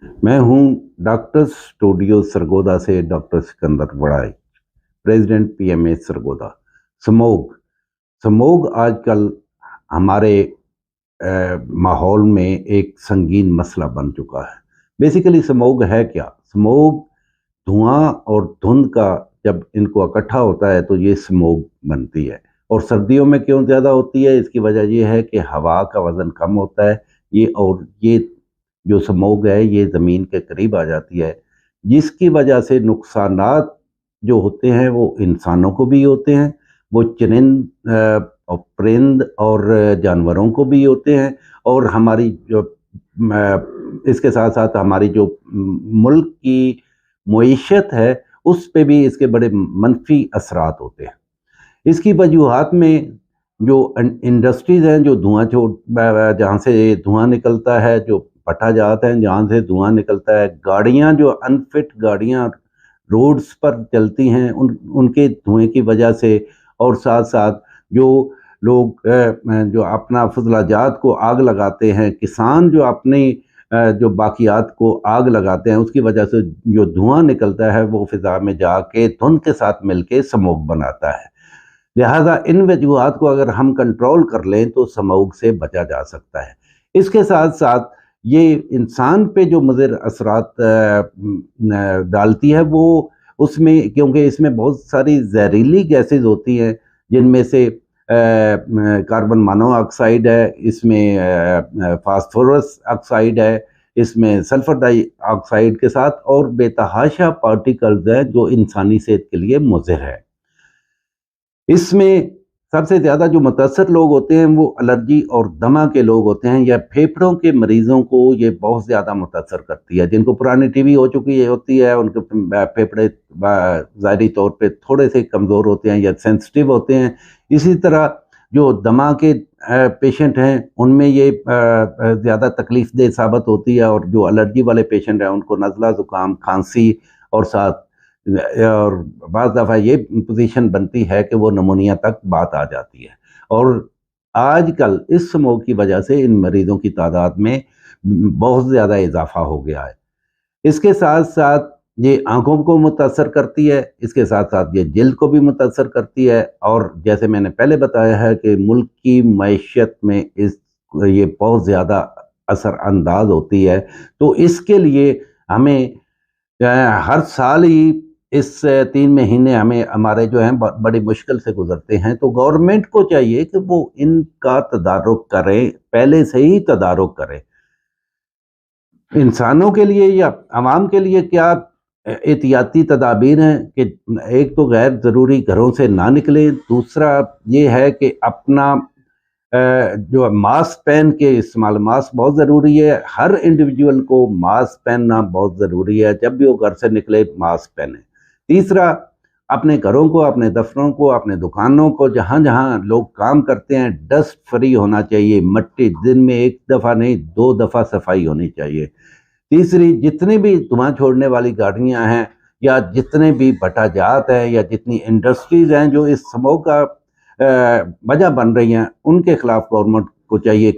मैं हूं doctor studio Sargodha से डॉक्टर सिकंदर बड़ाई, president PMA Sargodha. Smog smog आजकल हमारे माहौल में एक संगीन मसला बन चुका है। बेसिकली स्मोग है क्या? स्मोग धुआं और धुंध का जब इनको इकट्ठा होता है तो ये स्मोग बनती है। और सर्दियों में क्यों ज़्यादा होती है? इसकी वजह ये है कि हवा का वज़न कम होता है। ये जो स्मोग है ये ज़मीन के करीब आ जाती है, जिसकी वजह से नुकसानात जो होते हैं वो इंसानों को भी होते हैं, वो चरिंद और परिंद और जानवरों को भी होते हैं। और हमारी जो इसके साथ साथ हमारी जो मुल्क की मईशत है उस पे भी इसके बड़े मनफी असरात होते हैं। इसकी वजूहात में जो इंडस्ट्रीज़ हैं, जो धुआं छोड़ जहाँ से धुआं निकलता है, जो भट्ठा जात हैं जहाँ से धुआं निकलता है, गाड़ियाँ जो अनफिट गाड़ियाँ रोड्स पर चलती हैं उनके धुएं की वजह से, और साथ साथ जो लोग जो अपना फजलाजात को आग लगाते हैं, किसान जो अपनी जो बाकियात को आग लगाते हैं, उसकी वजह से जो धुआं निकलता है वो फिजा में जाके धुंध के साथ मिलके स्मोग बनाता है। लिहाजा इन वजूहात को अगर हम कंट्रोल कर लें तो स्मोग से बचा जा सकता है। इसके साथ साथ ये इंसान पे जो मुज़िर असरात डालती है वो उसमें, क्योंकि इसमें बहुत सारी जहरीली गैसेज होती हैं, जिनमें से कार्बन मोनोऑक्साइड है, इसमें फास्फोरस ऑक्साइड है, इसमें सल्फर डाइऑक्साइड के साथ और बेतहाशा पार्टिकल्स हैं जो इंसानी सेहत के लिए मुज़िर है। इसमें सबसे ज़्यादा जो मुतासर लोग होते हैं वो एलर्जी और दमा के लोग होते हैं, या फेफड़ों के मरीज़ों को ये बहुत ज़्यादा मुतासर करती है। जिनको पुरानी टीबी हो चुकी है होती है, उनके फेफड़े ज़ाहिरी तौर पे थोड़े से कमज़ोर होते हैं या सेंसिटिव होते हैं। इसी तरह जो दमा के पेशेंट हैं उनमें ये ज़्यादा तकलीफ़ देह साबित होती है, और जो एलर्जी वाले पेशेंट हैं उनको नज़ला, ज़ुकाम, खांसी और साथ और बाज़ दफ़ा ये पोजीशन बनती है कि वो निमोनिया तक बात आ जाती है। और आजकल इस स्मोग की वजह से इन मरीज़ों की तादाद में बहुत ज़्यादा इजाफा हो गया है। इसके साथ साथ ये आंखों को मुतासर करती है, इसके साथ साथ ये जिल्द को भी मुतासर करती है, और जैसे मैंने पहले बताया है कि मुल्क की मईशत में ये बहुत ज़्यादा असर अंदाज होती है। तो इसके लिए हमें हर साल ही इस 3 महीने हमें हमारे जो हैं बड़ी मुश्किल से गुजरते हैं। तो गवर्नमेंट को चाहिए कि वो इनका तदारुक करे, पहले से ही तदारुक करे। इंसानों के लिए या आवाम के लिए क्या एहतियाती तदाबीर हैं कि एक तो गैर ज़रूरी घरों से ना निकलें, दूसरा ये है कि अपना जो मास्क पहन के इस्तेमाल, मास्क बहुत ज़रूरी है, हर इंडिविजुअल को मास्क पहनना बहुत ज़रूरी है, जब भी वो घर से निकले मास्क पहने। तीसरा, अपने घरों को, अपने दफ्तरों को, अपने दुकानों को, जहाँ जहाँ लोग काम करते हैं, डस्ट फ्री होना चाहिए। मट्टी दिन में 1 दफ़ा नहीं 2 दफ़ा सफाई होनी चाहिए। तीसरी, जितनी भी धुआं छोड़ने वाली गाड़ियाँ हैं, या जितने भी भट्टाजात हैं, या जितनी इंडस्ट्रीज़ हैं जो इस स्मोग का वजह बन रही हैं, उनके खिलाफ गवर्नमेंट को चाहिए